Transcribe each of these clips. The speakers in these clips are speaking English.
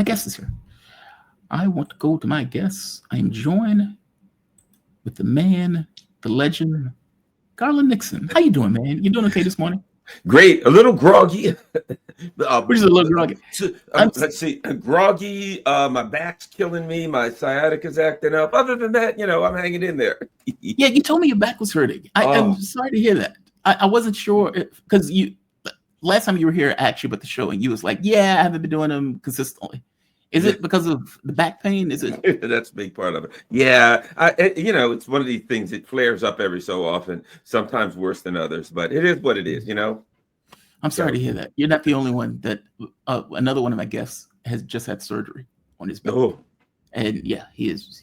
My guest is here. I want to go to my guests. I am joined with the man, the legend, Garland Nixon. How you doing, man? You doing okay this morning? Great, a little groggy. We're just a little groggy. Let's see, groggy. My back's killing me. My sciatica's acting up. Other than that, I'm hanging in there. Yeah, you told me your back was hurting. I'm sorry to hear that. I wasn't sure because last time you were here, I asked you about the show, and you was like, "Yeah, I haven't been doing them consistently." Is it because of the back pain? Is it? That's a big part of it. Yeah, it's one of these things. It flares up every so often. Sometimes worse than others, but it is what it is. I'm sorry to hear that. You're not the only one. That another one of my guests has just had surgery on his back. Oh. And yeah, he was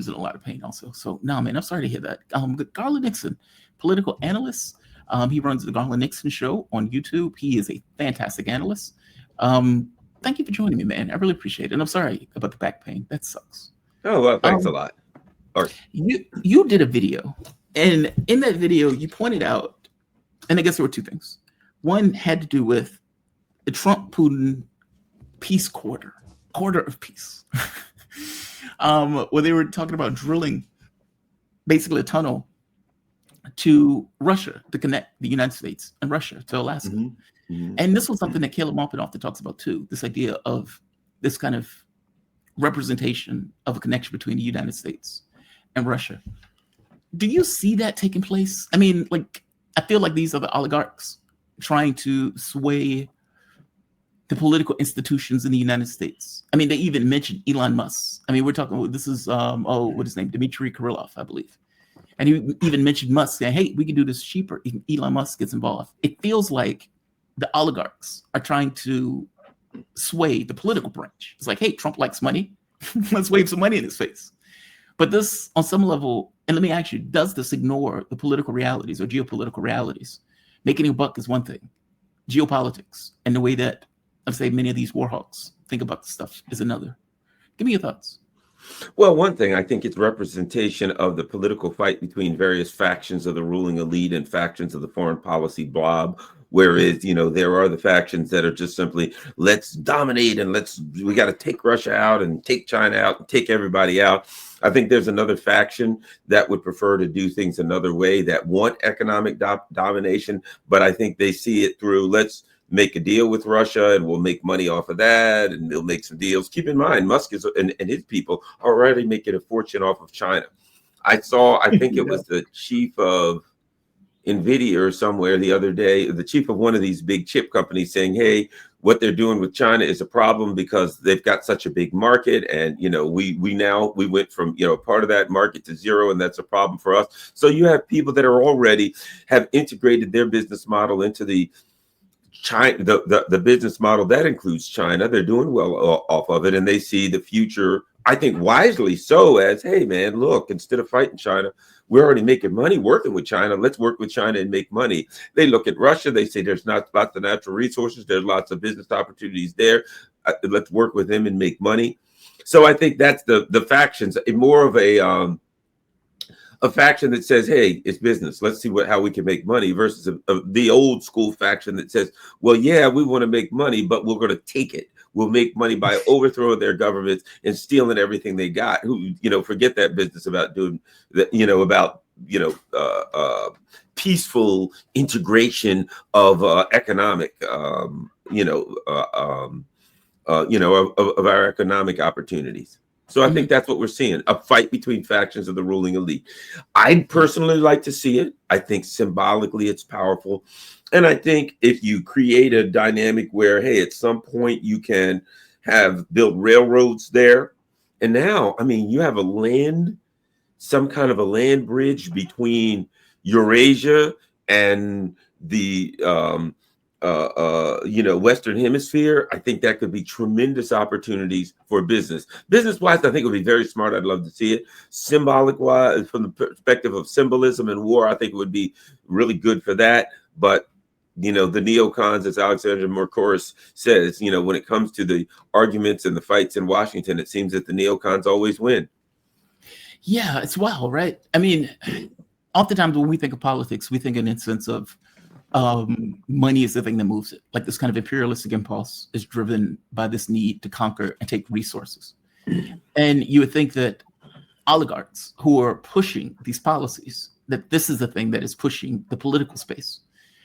in a lot of pain also. So no, man, I'm sorry to hear that. Garland Nixon, political analyst. He runs the Garland Nixon show on YouTube. He is a fantastic analyst. Thank you for joining me, man. I really appreciate it. And I'm sorry about the back pain. That sucks. Oh, well, thanks a lot. You did a video, and in that video you pointed out, and I guess there were two things. One had to do with the Trump-Putin peace quarter of peace. Where they were talking about drilling basically a tunnel to Russia to connect the United States and Russia to Alaska. Mm-hmm. Mm-hmm. And this was something that Caleb Maupin often talks about too, this idea of this kind of representation of a connection between the United States and Russia. Do you see that taking place? I mean, I feel like these are the oligarchs trying to sway the political institutions in the United States. I mean, they even mentioned Elon Musk. I mean, we're talking, this is, what's his name? Dmitry Kirillov, I believe. And he even mentioned Musk saying, hey, we can do this cheaper. Elon Musk gets involved. It feels like the oligarchs are trying to sway the political branch. It's like, hey, Trump likes money. Let's wave some money in his face. But this, on some level, and let me ask you, does this ignore the political realities or geopolitical realities? Making a buck is one thing. Geopolitics and the way that, I'd say, many of these war hawks think about this stuff is another. Give me your thoughts. Well, one thing, I think it's representation of the political fight between various factions of the ruling elite and factions of the foreign policy blob. Whereas, there are the factions that are just simply, let's dominate and we got to take Russia out and take China out and take everybody out. I think there's another faction that would prefer to do things another way, that want economic domination. But I think they see it through, let's make a deal with Russia and we'll make money off of that and they'll make some deals. Keep in mind, Musk and his people are already making a fortune off of China. I think it was the chief of NVIDIA or somewhere the other day, the chief of one of these big chip companies saying, hey, what they're doing with China is a problem because they've got such a big market. And, we went from, part of that market to zero, and that's a problem for us. So you have people that are already have integrated their business model into the China, the business model that includes China. They're doing well off of it, and they see the future, I think wisely so, as, hey, man, look, instead of fighting China, we're already making money working with China. Let's work with China and make money. They look at Russia. They say there's not lots of natural resources. There's lots of business opportunities there. Let's work with them and make money. So I think that's the factions, more of a faction that says, hey, it's business. Let's see how we can make money versus the old school faction that says, well, yeah, we want to make money, but we're going to take it. We'll make money by overthrowing their governments and stealing everything they got. Forget that business about doing that, peaceful integration of economic, of our economic opportunities. So I think that's what we're seeing, a fight between factions of the ruling elite. I'd personally like to see it. I think symbolically it's powerful. And I think if you create a dynamic where, hey, at some point you can build railroads there. And now, you have some kind of a land bridge between Eurasia and the Western Hemisphere. I think that could be tremendous opportunities for business. Business-wise, I think it would be very smart. I'd love to see it. Symbolic-wise, from the perspective of symbolism and war, I think it would be really good for that. But, the neocons, as Alexander Mercouris says, when it comes to the arguments and the fights in Washington, it seems that the neocons always win. Yeah, it's wild, right? Oftentimes when we think of politics, we think in a sense of money is the thing that moves it. Like this kind of imperialistic impulse is driven by this need to conquer and take resources. And you would think that oligarchs who are pushing these policies, that this is the thing that is pushing the political space.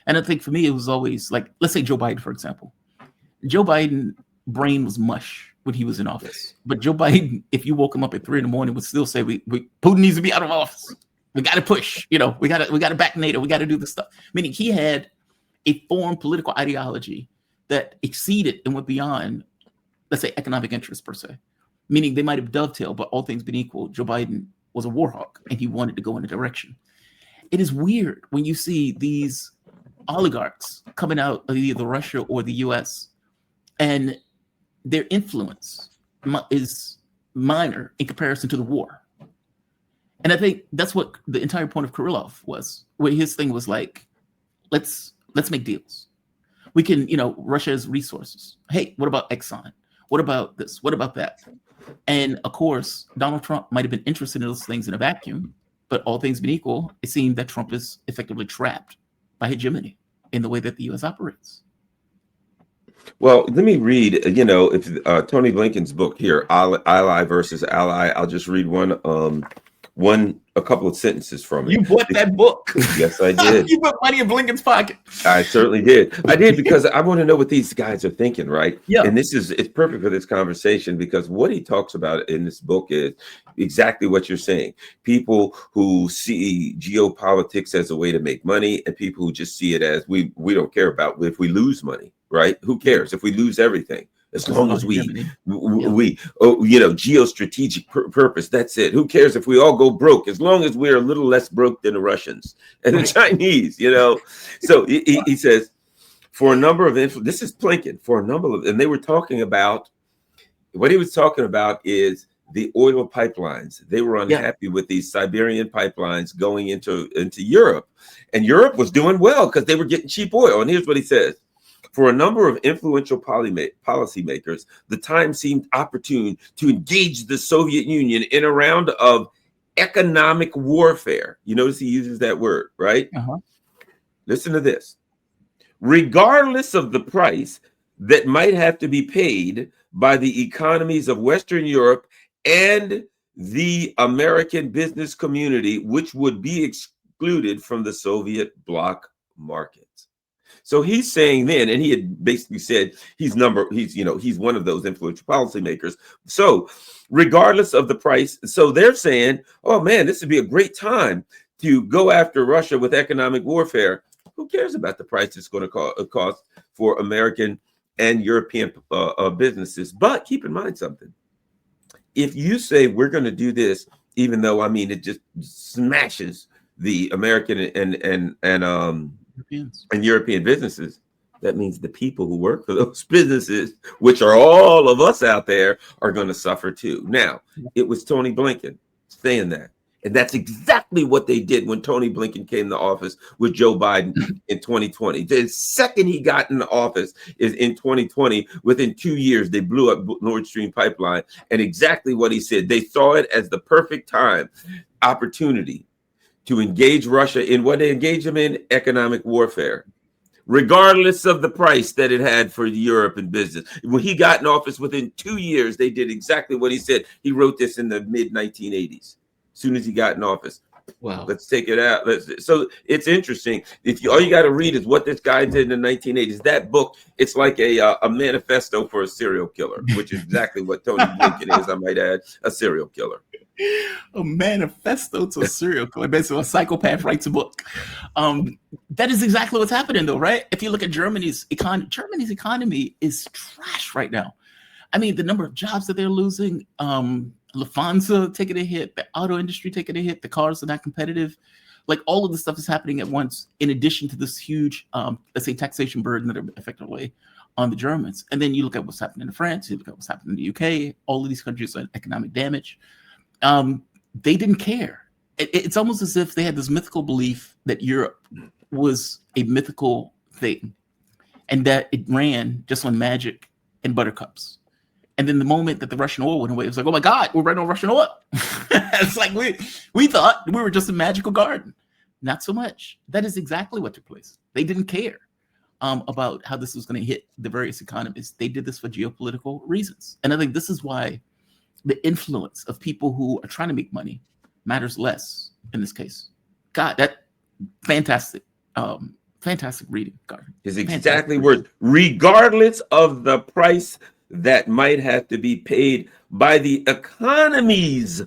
And I think for me, it was always like, let's say Joe Biden, for example. Joe Biden brain was mush when he was in office. But Joe Biden, if you woke him up at 3 a.m, would still say, Putin needs to be out of office. We got to push, we got to back NATO. We got to do this stuff. Meaning he had a formed political ideology that exceeded and went beyond, let's say, economic interests per se. Meaning they might have dovetailed, but all things being equal, Joe Biden was a war hawk and he wanted to go in a direction. It is weird when you see these oligarchs coming out of either Russia or the US, and their influence is minor in comparison to the war. And I think that's what the entire point of Kirillov was, where his thing was like, let's make deals. We can, Russia has resources. Hey, what about Exxon? What about this? What about that? And of course, Donald Trump might have been interested in those things in a vacuum, but all things being equal, it seemed that Trump is effectively trapped by hegemony in the way that the U.S. operates. Well, let me read, if Tony Blinken's book here, Ally versus Ally. I'll just read a couple of sentences from it. You bought that book. Yes, I did. You put money in Blinken's pocket. I certainly did. I did because I want to know what these guys are thinking, right? Yeah. And it's perfect for this conversation because what he talks about in this book is exactly what you're saying. People who see geopolitics as a way to make money and people who just see it as we don't care about if we lose money, right? Who cares if we lose everything? As long as we geostrategic purpose, that's it. Who cares if we all go broke? As long as we're a little less broke than the Russians and the Chinese, So he says, for a number of this is Blinken, for a number of, and they were talking about, what he was talking about is the oil pipelines. They were unhappy with these Siberian pipelines going into Europe, and Europe was doing well because they were getting cheap oil. And here's what he says. For a number of influential policymakers, the time seemed opportune to engage the Soviet Union in a round of economic warfare. You notice he uses that word, right? Uh-huh. Listen to this. Regardless of the price that might have to be paid by the economies of Western Europe and the American business community, which would be excluded from the Soviet bloc market. So he's saying then, and he had basically said he's one of those influential policymakers. So regardless of the price, so they're saying, oh man, this would be a great time to go after Russia with economic warfare. Who cares about the price it's going to cost for American and European businesses? But keep in mind something. If you say we're going to do this, even though, it just smashes the American and European businesses, that means the people who work for those businesses, which are all of us out there, are going to suffer too. Now, it was Tony Blinken saying that. And that's exactly what they did when Tony Blinken came to office with Joe Biden in 2020. The second he got into office is in 2020. Within 2 years, they blew up Nord Stream pipeline. And exactly what he said, they saw it as the perfect opportunity to engage Russia in what they engage them in, economic warfare, regardless of the price that it had for Europe and business. When he got in office, within 2 years, they did exactly what he said. He wrote this in the mid-1980s, as soon as he got in office. Wow. Let's take it out. So it's interesting. All you got to read is what this guy did in the 1980s. That book, it's like a manifesto for a serial killer, which is exactly what Tony Blinken is, I might add, a serial killer. A manifesto to a serial killer. Basically, a psychopath writes a book. That is exactly what's happening, though, right? If you look at Germany's economy is trash right now. The number of jobs that they're losing, Lufthansa taking a hit, the auto industry taking a hit, the cars are not competitive. Like all of this stuff is happening at once, in addition to this huge, let's say, taxation burden that are effectively on the Germans. And then you look at what's happening in France, you look at what's happening in the UK, all of these countries are economic damage. They didn't care. It's almost as if they had this mythical belief that Europe was a mythical thing and that it ran just on magic and buttercups. And then the moment that the Russian oil went away, it was like, oh my God, we're running on Russian oil. It's like we thought we were just a magical garden. Not so much. That is exactly what took place. They didn't care about how this was going to hit the various economies. They did this for geopolitical reasons. And I think this is why the influence of people who are trying to make money matters less in this case. God, that fantastic, fantastic reading, Garland. Is exactly words, regardless of the price that might have to be paid by the economies.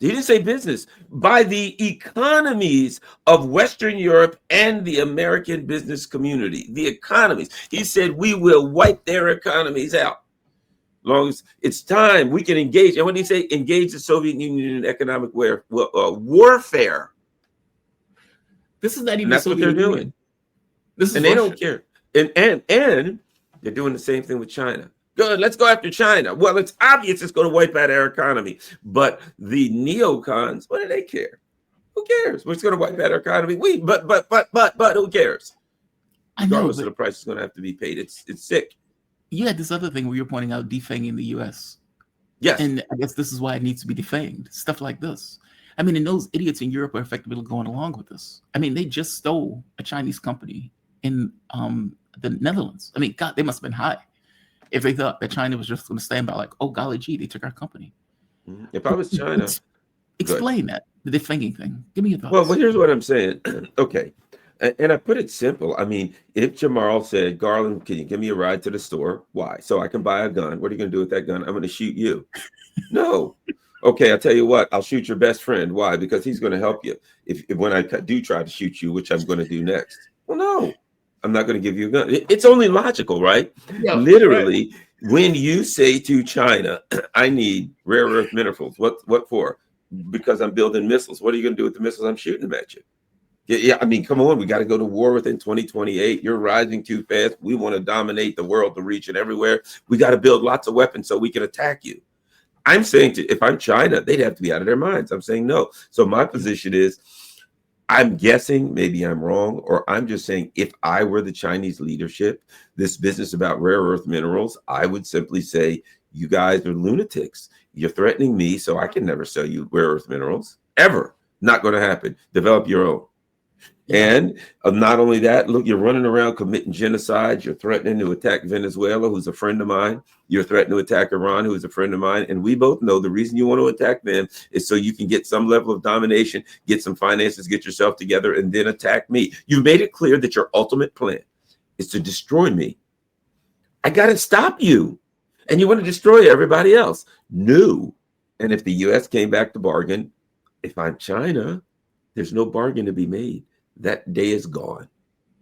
He didn't say business, by the economies of Western Europe and the American business community. The economies. He said, we will wipe their economies out. As long as it's time, we can engage. And when he say engage the Soviet Union in economic warfare, this is not even that's what they're doing. This is and Russia. They don't care. And they're doing the same thing with China. Good, let's go after China. Well, it's obvious it's going to wipe out our economy. But the neocons, what do they care? Who cares? We're going to wipe out our economy. But who cares? Regardless of the price is going to have to be paid. It's sick. You had this other thing where you're pointing out defanging the U.S. Yes. And I guess this is why it needs to be defanged. Stuff like this. I mean, and those idiots in Europe are effectively going along with this. I mean, they just stole a Chinese company in the Netherlands. I mean, God, they must have been high if they thought that China was just going to stand by like, oh, golly gee, they took our company. If I was China. Explain that, the defanging thing. Give me your thoughts. Well, here's what I'm saying. Okay. And I put it simple. I mean, if Jamal said, Garland, can you give me a ride to the store? Why? So I can buy a gun. What are you going to do with that gun? I'm going to shoot you. No. Okay, I'll tell you what. I'll shoot your best friend. Why? Because he's going to help you. If when I do try to shoot you, which I'm going to do next. Well, no. I'm not going to give you a gun. It's only logical, right? Yeah, literally, right. When you say to China, I need rare earth minerals, what for? Because I'm building missiles. What are you going to do with the missiles? I'm shooting them at you. Yeah, I mean, come on. We got to go to war within 2028. You're rising too fast. We want to dominate the world, the region, everywhere. We got to build lots of weapons so we can attack you. I'm saying if I'm China, they'd have to be out of their minds. I'm saying no. So my position is, I'm guessing, maybe I'm wrong, or I'm just saying if I were the Chinese leadership, this business about rare earth minerals, I would simply say, you guys are lunatics. You're threatening me, so I can never sell you rare earth minerals, ever. Not going to happen. Develop your own. And not only that, look, you're running around committing genocide. You're threatening to attack Venezuela, who's a friend of mine. You're threatening to attack Iran, who's a friend of mine. And we both know the reason you want to attack them is so you can get some level of domination, get some finances, get yourself together, and then attack me. You've made it clear that your ultimate plan is to destroy me. I got to stop you. And you want to destroy everybody else. No. And if the U.S. came back to bargain, if I'm China, there's no bargain to be made. That day is gone.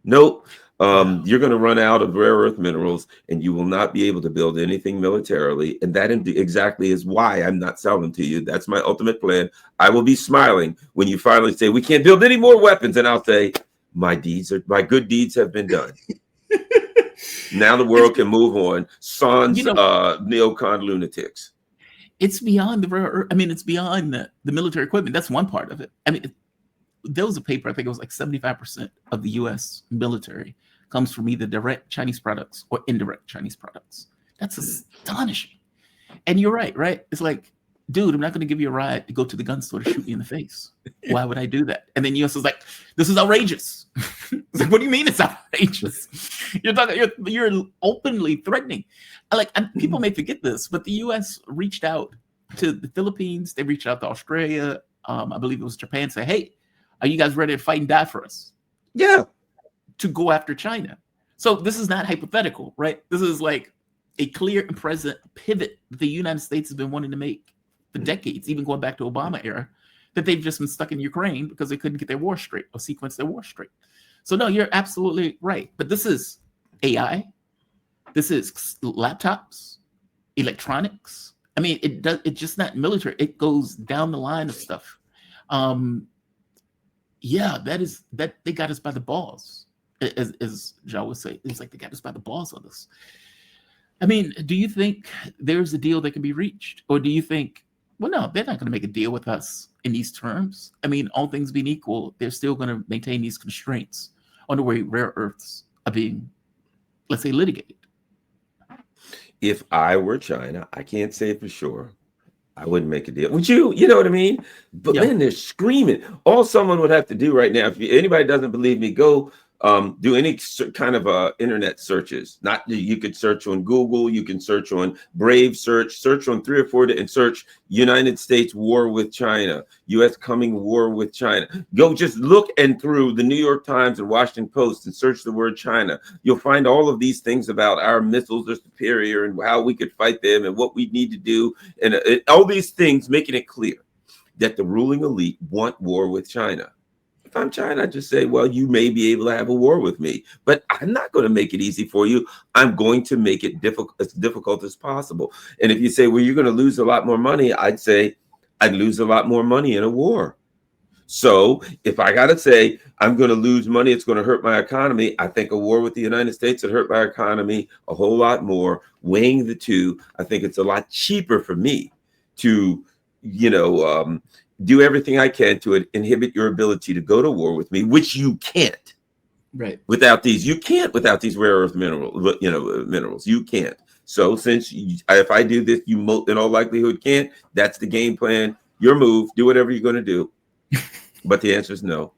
Nope. You're going to run out of rare earth minerals and you will not be able to build anything militarily. And that exactly is why I'm not selling to you. That's my ultimate plan. I will be smiling when you finally say, we can't build any more weapons. And I'll say, my good deeds have been done. Now the world can move on. Sans neocon lunatics. It's beyond the rare earth. I mean, it's beyond the military equipment. That's one part of it. I mean, there was a paper, I think it was like 75% of the U.S. military comes from either direct Chinese products or indirect Chinese products. That's astonishing. And you're right? It's like, dude, I'm not going to give you a ride to go to the gun store to shoot you in the face. Why would I do that? And then U.S. is like, this is outrageous. It's like, what do you mean it's outrageous? You're openly threatening. People may forget this, but the U.S. reached out to the Philippines. They reached out to Australia. I believe it was Japan. Say, hey, are you guys ready to fight and die for us? Yeah. To go after China. So this is not hypothetical, right? This is like a clear and present pivot that the United States has been wanting to make for decades, even going back to Obama era, that they've just been stuck in Ukraine because they couldn't get their war straight or sequence their war straight. So no, you're absolutely right. But this is AI. This is laptops, electronics. I mean, it's just not military. It goes down the line of stuff. Yeah, that they got us by the balls, as Joe would say. It's like they got us by the balls on this. I mean, do you think there's a deal that can be reached? Or do you think, well, no, they're not going to make a deal with us in these terms. I mean, all things being equal, they're still going to maintain these constraints on the way rare earths are being, let's say, litigated. If I were China, I can't say for sure. I wouldn't make a deal. Would you? You know what I mean? But man, they're screaming. All someone would have to do right now, if anybody doesn't believe me, go do any kind of internet searches. Not you could search on Google, you can search on Brave search on 3 or 4 and search United States war with China, U.S. coming war with China. Go just look and through the New York Times and Washington Post and search the word China. You'll find all of these things about our missiles are superior and how we could fight them and what we need to do, and all these things making it clear that the ruling elite want war with China. If I'm China, I just say, well, you may be able to have a war with me, but I'm not going to make it easy for you. I'm going to make it as difficult as possible. And if you say, well, you're going to lose a lot more money, I'd say I'd lose a lot more money in a war. So if I got to say I'm going to lose money, it's going to hurt my economy, I think a war with the United States would hurt my economy a whole lot more. Weighing the two, I think it's a lot cheaper for me to, do everything I can to inhibit your ability to go to war with me, which you can't. Right. Without these rare earth minerals, you can't. So if I do this, you in all likelihood can't. That's the game plan. Your move. Do whatever you're going to do. But the answer is no.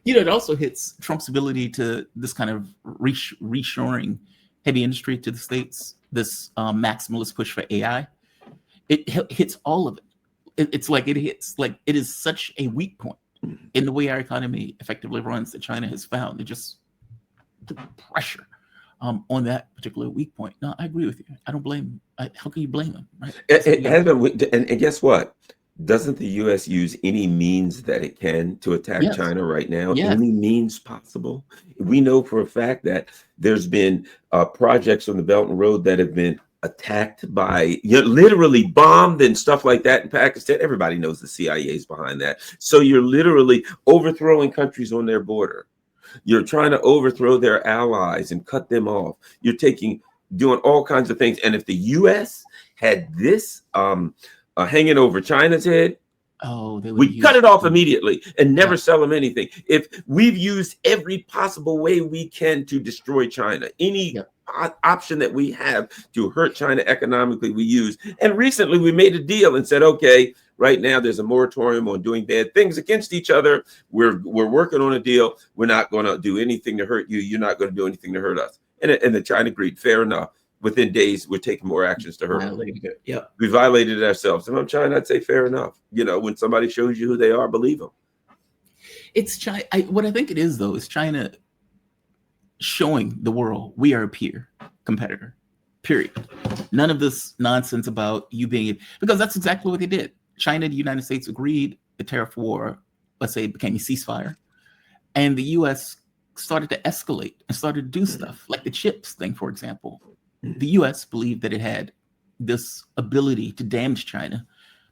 It also hits Trump's ability to this kind of reshoring heavy industry to the States, this maximalist push for AI. It hits all of it. It's like it hits, like it is such a weak point in the way our economy effectively runs that China has found. It just the pressure on that particular weak point. No, I agree with you. I don't blame him. How can you blame him? Right? And guess what? Doesn't the U.S. use any means that it can to attack China right now? Yes. Any means possible? We know for a fact that there's been projects on the Belt and Road that have been attacked by, literally bombed and stuff like that in Pakistan. Everybody knows the CIA is behind that. So you're literally overthrowing countries on their border. You're trying to overthrow their allies and cut them off. You're doing all kinds of things. And if the U.S. had this hanging over China's head, we cut it off immediately and never sell them anything. If we've used every possible way we can to destroy China, any option that we have to hurt China economically, we use. And recently we made a deal and said, okay, right now there's a moratorium on doing bad things against each other. We're working on a deal. We're not going to do anything to hurt you. You're not going to do anything to hurt us. And the China agreed. Fair enough. Within days, we're taking more actions to hurt them. We violated it ourselves. If I'm China, I'd say fair enough. When somebody shows you who they are, believe them. It's China. What I think it is, though, is China showing the world we are a peer competitor, period. None of this nonsense about you being, because that's exactly what they did. China and the United States agreed the tariff war, let's say, became a ceasefire. And the U.S. started to escalate and started to do stuff like the chips thing, for example. The U.S. believed that it had this ability to damage China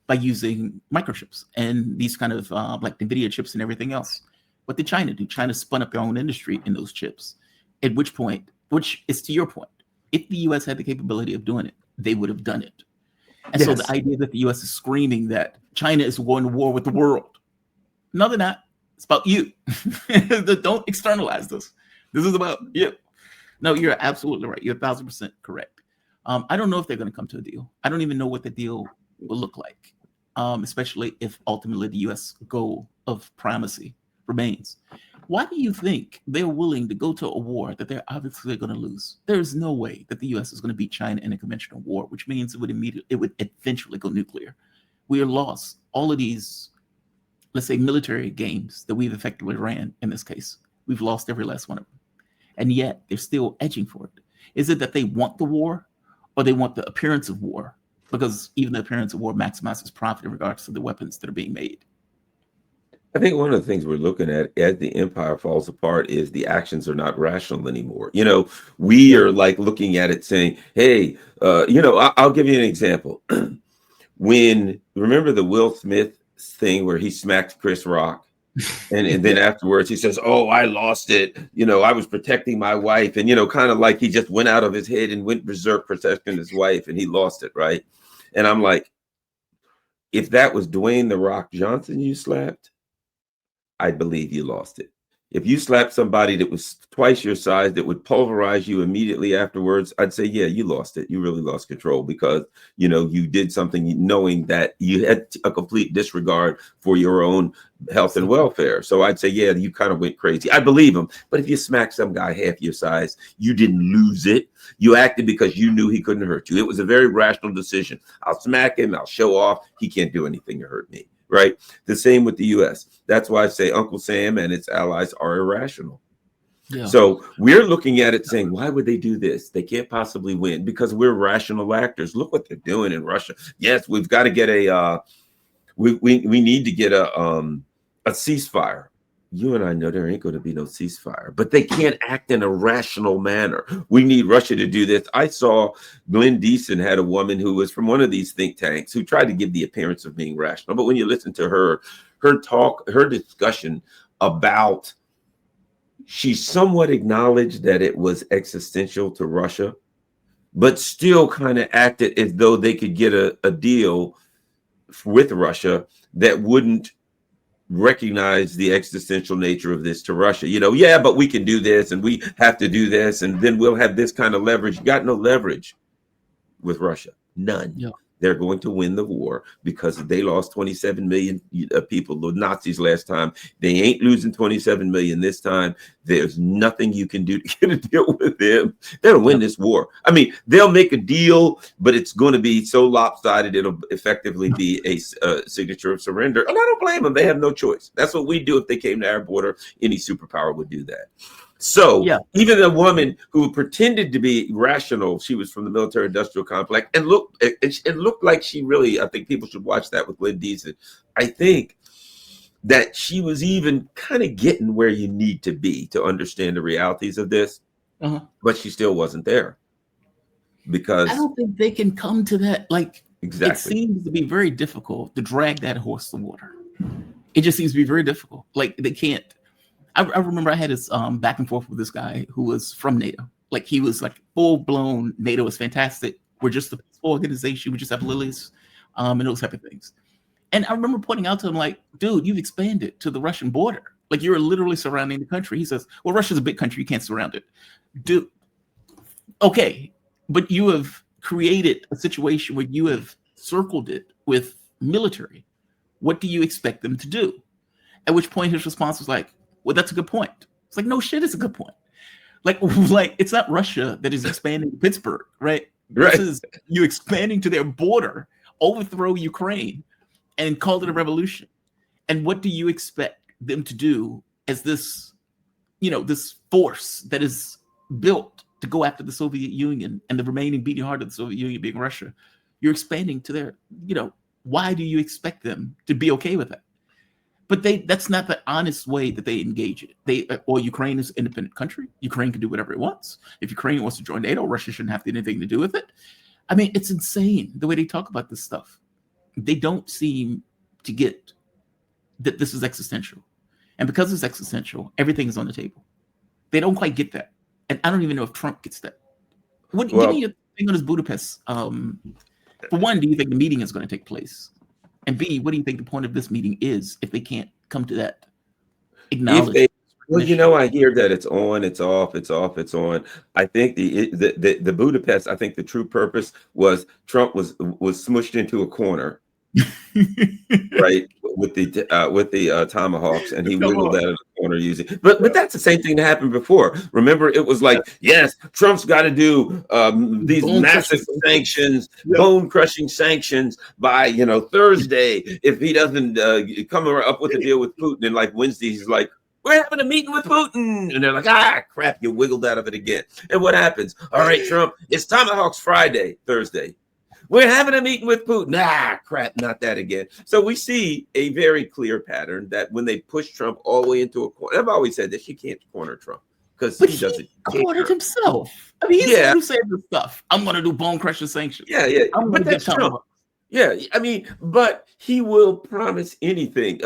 by using microchips and these kind of like NVIDIA chips and everything else. What did China do? China spun up their own industry in those chips. At which point, which is to your point, if the U.S. had the capability of doing it, they would have done it. And so the idea that the U.S. is screaming that China is going to war with the world. No, they're not. It's about you. Don't externalize this. This is about you. No, you're absolutely right. You're 1,000% correct. I don't know if they're going to come to a deal. I don't even know what the deal will look like, especially if ultimately the U.S. goal of primacy remains. Why do you think they're willing to go to a war that they're obviously going to lose? There is no way that the U.S. is going to beat China in a conventional war, which means it would eventually go nuclear. We are lost. All of these, let's say, military games that we've effectively ran in this case, we've lost every last one of them. And yet they're still edging for it. Is it that they want the war or they want the appearance of war? Because even the appearance of war maximizes profit in regards to the weapons that are being made. I think one of the things we're looking at as the empire falls apart is the actions are not rational anymore. We are like looking at it saying, hey, I'll give you an example. Remember the Will Smith thing where he smacked Chris Rock? And then afterwards he says, oh, I lost it. I was protecting my wife. And, kind of like he just went out of his head and went berserk protecting his wife and he lost it. Right. And I'm like, if that was Dwayne "The Rock" Johnson you slapped, I believe you lost it. If you slap somebody that was twice your size that would pulverize you immediately afterwards, I'd say, yeah, you lost it. You really lost control because, you did something knowing that you had a complete disregard for your own health and welfare. So I'd say, yeah, you kind of went crazy. I believe him. But if you smack some guy half your size, you didn't lose it. You acted because you knew he couldn't hurt you. It was a very rational decision. I'll smack him. I'll show off. He can't do anything to hurt me. Right. The same with the U.S. That's why I say Uncle Sam and its allies are irrational. Yeah. So we're looking at it saying, why would they do this? They can't possibly win because we're rational actors. Look what they're doing in Russia. Yes, we've got to get we need to get a ceasefire. You and I know there ain't going to be no ceasefire, but they can't act in a rational manner. We need Russia to do this. I saw Glenn Nixon had a woman who was from one of these think tanks who tried to give the appearance of being rational. But when you listen to her talk, her discussion about, she somewhat acknowledged that it was existential to Russia, but still kind of acted as though they could get a deal with Russia that wouldn't recognize the existential nature of this to Russia. Yeah, but we can do this and we have to do this and then we'll have this kind of leverage. You got no leverage with Russia. None. Yeah. They're going to win the war because they lost 27 million people, the Nazis last time. They ain't losing 27 million this time. There's nothing you can do to get a deal with them. They'll win this war. I mean, they'll make a deal, but it's going to be so lopsided, it'll effectively be a signature of surrender. And I don't blame them. They have no choice. That's what we do if they came to our border. Any superpower would do that. So even a woman who pretended to be rational, she was from the military industrial complex and looked like she really, I think people should watch that with Glenn Nixon. I think that she was even kind of getting where you need to be to understand the realities of this, but she still wasn't there because I don't think they can come to that. Exactly. It seems to be very difficult to drag that horse to water. It just seems to be very difficult. They can't. I remember I had this back and forth with this guy who was from NATO. He was full blown NATO is fantastic. We're just a peaceful organization. We just have lilies and those type of things. And I remember pointing out to him, dude, you've expanded to the Russian border. You're literally surrounding the country. He says, well, Russia's a big country. You can't surround it. Dude, okay. But you have created a situation where you have circled it with military. What do you expect them to do? At which point his response was well, that's a good point. It's no shit, it's a good point. It's not Russia that is expanding to Pittsburgh, right? This is you expanding to their border, overthrow Ukraine, and call it a revolution. And what do you expect them to do as this, this force that is built to go after the Soviet Union and the remaining beating heart of the Soviet Union being Russia? You're expanding to their, why do you expect them to be okay with that? But that's not the honest way that they engage it. Ukraine is an independent country. Ukraine can do whatever it wants. If Ukraine wants to join NATO, Russia shouldn't have anything to do with it. I mean, it's insane the way they talk about this stuff. They don't seem to get that this is existential. And because it's existential, everything is on the table. They don't quite get that. And I don't even know if Trump gets that. Give me your thing on this Budapest. For one, do you think the meeting is going to take place? And B, what do you think the point of this meeting is if they can't come to that acknowledgement? I hear that it's on, it's off, it's off, it's on. I think the Budapest, I think the true purpose was Trump was smushed into a corner, right, with the tomahawks, and he wiggled out of the corner using. But that's the same thing that happened before. Remember, it was yes, Trump's got to do these massive sanctions, bone crushing sanctions by Thursday if he doesn't come up with a deal with Putin. And Wednesday, he's we're having a meeting with Putin. And they're crap, you wiggled out of it again. And what happens? All right, Trump, it's Tomahawks Friday, Thursday. We're having a meeting with Putin. Crap, not that again. So we see a very clear pattern that when they push Trump all the way into a corner, I've always said this, you can't corner Trump because he doesn't cornered himself. I mean, he's the one who said this stuff. I'm going to do bone crushing sanctions. Yeah. But that's Trump. Yeah, I mean, but he will promise anything.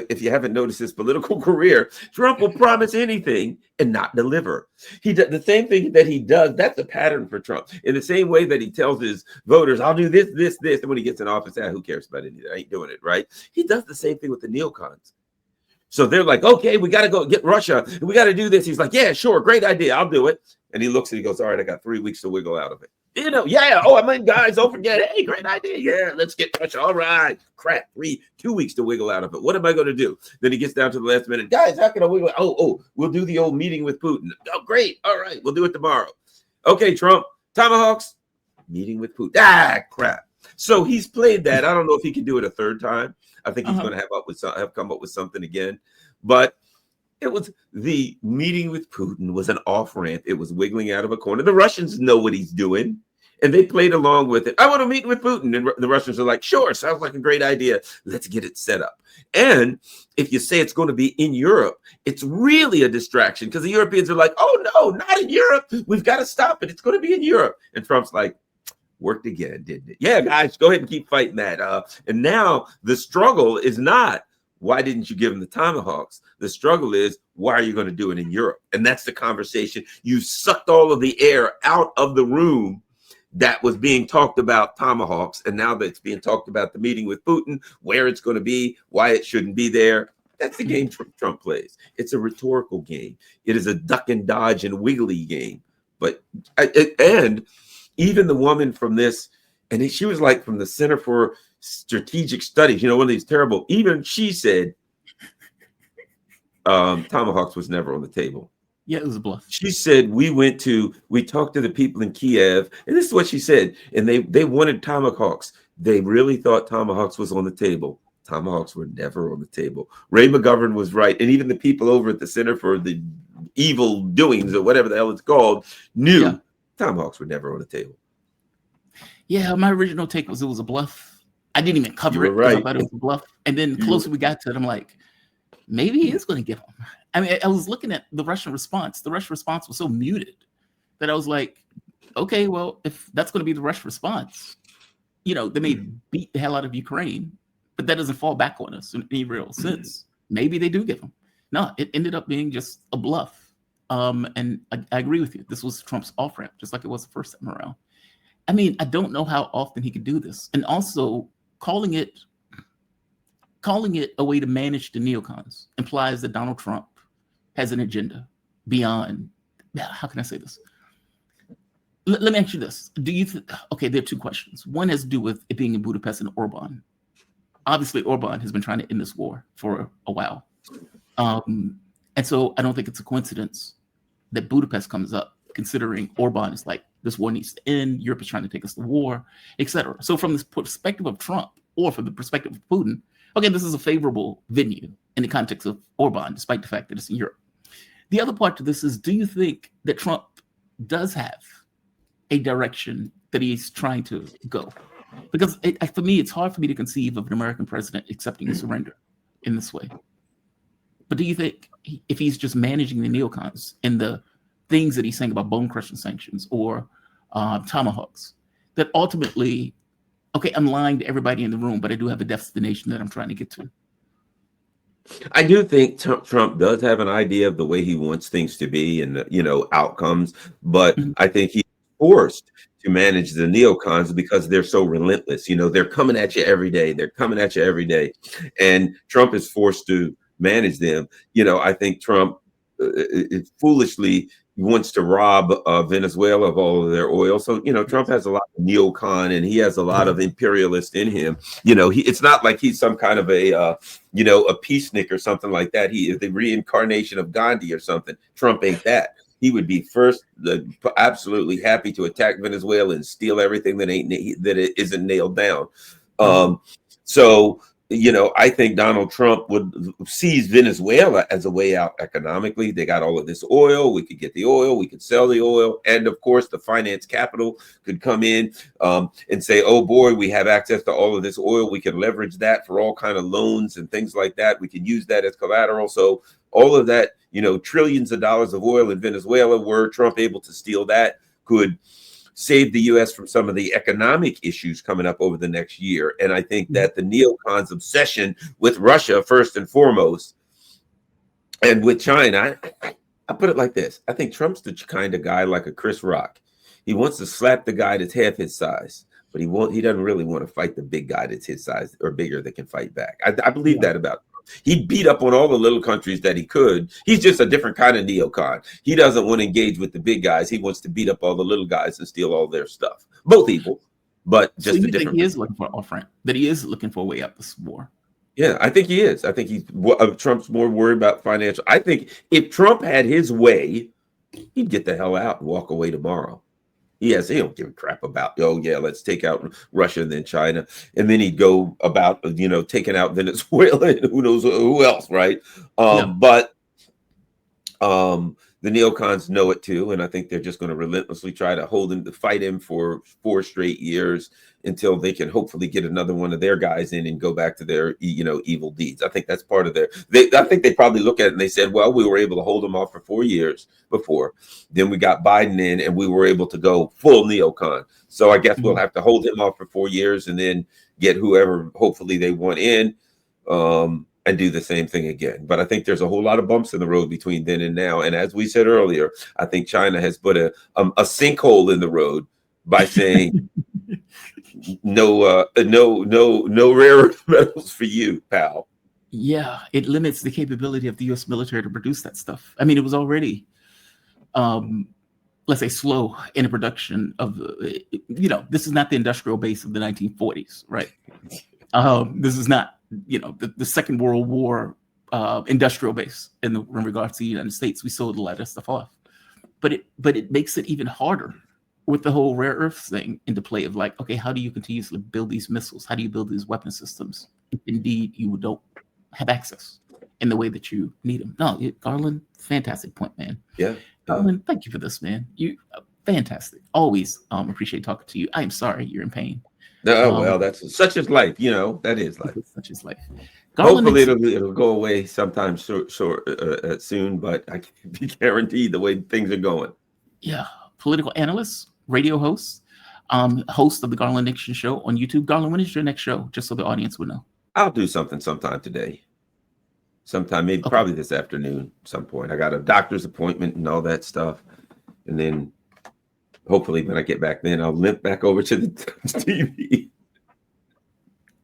If you haven't noticed his political career, Trump will promise anything and not deliver. He does the same thing that he does. That's a pattern for Trump. In the same way that he tells his voters, I'll do this, this, this. And when he gets in office, who cares about anything? I ain't doing it, right? He does the same thing with the neocons. So they're like, okay, we got to go get Russia. We got to do this. He's like, yeah, sure. Great idea. I'll do it. And he looks and he goes, all right, I got 3 weeks to wiggle out of it. Yeah. Oh, I mean, guys, don't forget. Hey, great idea. Yeah, let's get Russia. All right. Crap. 2 weeks to wiggle out of it. What am I going to do? Then he gets down to the last minute. Guys, how can I wiggle? Oh, we'll do the old meeting with Putin. Oh, great. All right. We'll do it tomorrow. Okay, Trump, tomahawks, meeting with Putin. Ah, crap. So he's played that. I don't know if he can do it a third time. I think he's going to have come up with something again. But it was the meeting with Putin was an off ramp. It was wiggling out of a corner. The Russians know what he's doing, and they played along with it. I want to meet with Putin. And the Russians are like, sure, sounds like a great idea. Let's get it set up. And if you say it's going to be in Europe, it's really a distraction because the Europeans are like, oh, no, not in Europe. We've got to stop it. It's going to be in Europe. And Trump's like, worked again, didn't it? Yeah, guys, go ahead and keep fighting that. And now the struggle is not, why didn't you give them the tomahawks? The struggle is, why are you going to do it in Europe? And that's the conversation. You sucked all of the air out of the room that was being talked about tomahawks. And now that it's being talked about the meeting with Putin, where it's going to be, why it shouldn't be there. That's the game Trump plays. It's a rhetorical game. It is a duck and dodge and wiggly game. But, and even the woman from this, and she was like from the Center for Strategic Studies, one of these terrible, even she said tomahawks was never on the table. Yeah, it was a bluff. She said, we talked to the people in Kiev, and this is what she said, and they wanted tomahawks. They really thought tomahawks was on the table. Tomahawks were never on the table. Ray McGovern was right, and even the people over at the Center for the Evil Doings, or whatever the hell it's called, knew tomahawks were never on the table. Yeah, my original take was it was a bluff. I didn't even cover it. Right. I thought it was a bluff. And then the closer we got to it, I'm like, maybe he is going to give them. I mean, I was looking at the Russian response. The Russian response was so muted that I was like, okay, well, if that's going to be the Russian response, they may beat the hell out of Ukraine, but that doesn't fall back on us in any real sense. Maybe they do give them. No, it ended up being just a bluff. And I agree with you. This was Trump's off-ramp, just like it was the first time around. I mean, I don't know how often he could do this. And also, calling it a way to manage the neocons implies that Donald Trump has an agenda beyond. How can I say this? Let me ask you this: do you okay? There are two questions. One has to do with it being in Budapest and Orban. Obviously, Orban has been trying to end this war for a while, and so I don't think it's a coincidence that Budapest comes up, considering Orban is like, this war needs to end. Europe is trying to take us to war, etc. So from this perspective of Trump, or from the perspective of Putin, okay, this is a favorable venue in the context of Orban, despite the fact that it's in Europe. The other part to this is, do you think that Trump does have a direction that he's trying to go? Because for me, it's hard for me to conceive of an American president accepting a surrender in this way. But do you think if he's just managing the neocons and the things that he's saying about bone-crushing sanctions or tomahawks, that ultimately, okay, I'm lying to everybody in the room, but I do have a destination that I'm trying to get to? I do think Trump does have an idea of the way he wants things to be and, outcomes, but I think he's forced to manage the neocons because they're so relentless. They're coming at you every day. And Trump is forced to manage them. I think Trump foolishly wants to rob Venezuela of all of their oil. So, Trump has a lot of neocon and he has a lot of imperialist in him. It's not like he's some kind of a peacenik or something like that. He is the reincarnation of Gandhi or something. Trump ain't that. He would be first absolutely happy to attack Venezuela and steal everything that isn't nailed down. So I think Donald Trump sees Venezuela as a way out economically. They got all of this oil. We could get the oil. We could sell the oil. And of course, the finance capital could come in and say, oh boy, we have access to all of this oil. We can leverage that for all kind of loans and things like that. We can use that as collateral. So all of that, trillions of dollars of oil in Venezuela, were Trump able to steal that, could save the U.S. from some of the economic issues coming up over the next year. And I think that the neocons' obsession with Russia, first and foremost, and with China, I put it like this. I think Trump's the kind of guy like a Chris Rock. He wants to slap the guy that's half his size, but he doesn't really want to fight the big guy that's his size or bigger that can fight back. I believe that about Trump. He beat up on all the little countries that he could. He's just a different kind of neocon. He doesn't want to engage with the big guys. He wants to beat up all the little guys and steal all their stuff. Both evil, but just so a you different. Think he is looking for an off ramp? That he is looking for a way out this war? Yeah, I think he is. I think Trump's more worried about financial. I think if Trump had his way, he'd get the hell out and walk away tomorrow. He don't give a crap about, oh yeah, let's take out Russia and then China, and then he'd go about taking out Venezuela and who knows who else, right? But the neocons know it too, and I think they're just going to relentlessly try to hold him, to fight him for 4 straight years until they can hopefully get another one of their guys in and go back to their evil deeds. I think that's part of I think they probably look at it and they said, well, we were able to hold them off for 4 years before. Then we got Biden in and we were able to go full neocon. So I guess we'll have to hold him off for 4 years and then get whoever hopefully they want in. And do the same thing again. But I think there's a whole lot of bumps in the road between then and now. And as we said earlier, I think China has put a sinkhole in the road by saying no rare earth metals for you, pal. Yeah, it limits the capability of the U.S. military to produce that stuff. I mean, it was already, let's say, slow in the production of, this is not the industrial base of the 1940s, right? This is not, the Second World War industrial base in regards to the United States. We sold a lot of stuff off, but it makes it even harder with the whole rare earth thing into play of like, okay, how do you continuously build these missiles? How do you build these weapon systems if indeed you don't have access in the way that you need them? No, Garland, fantastic point, man. Yeah. Garland, thank you for this, man. You fantastic. Always appreciate talking to you. I am sorry you're in pain. No, well, that's such is life, that is life. Such is life. Garland Hopefully it'll go away sometime soon, but I can't be guaranteed the way things are going. Yeah, political analyst, radio host, host of the Garland Nixon show on YouTube. Garland, when is your next show? Just so the audience would know. I'll do something sometime today. Sometime, maybe probably this afternoon at some point. I got a doctor's appointment and all that stuff. And then hopefully when I get back then, I'll limp back over to the TV.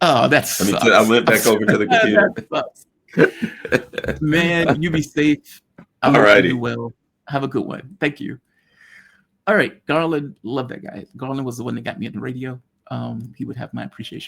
Oh, that's I'll limp back over to the computer. Man, you be safe. All right. Do well. Have a good one. Thank you. All right. Garland, love that guy. Garland was the one that got me on the radio. He would have my appreciation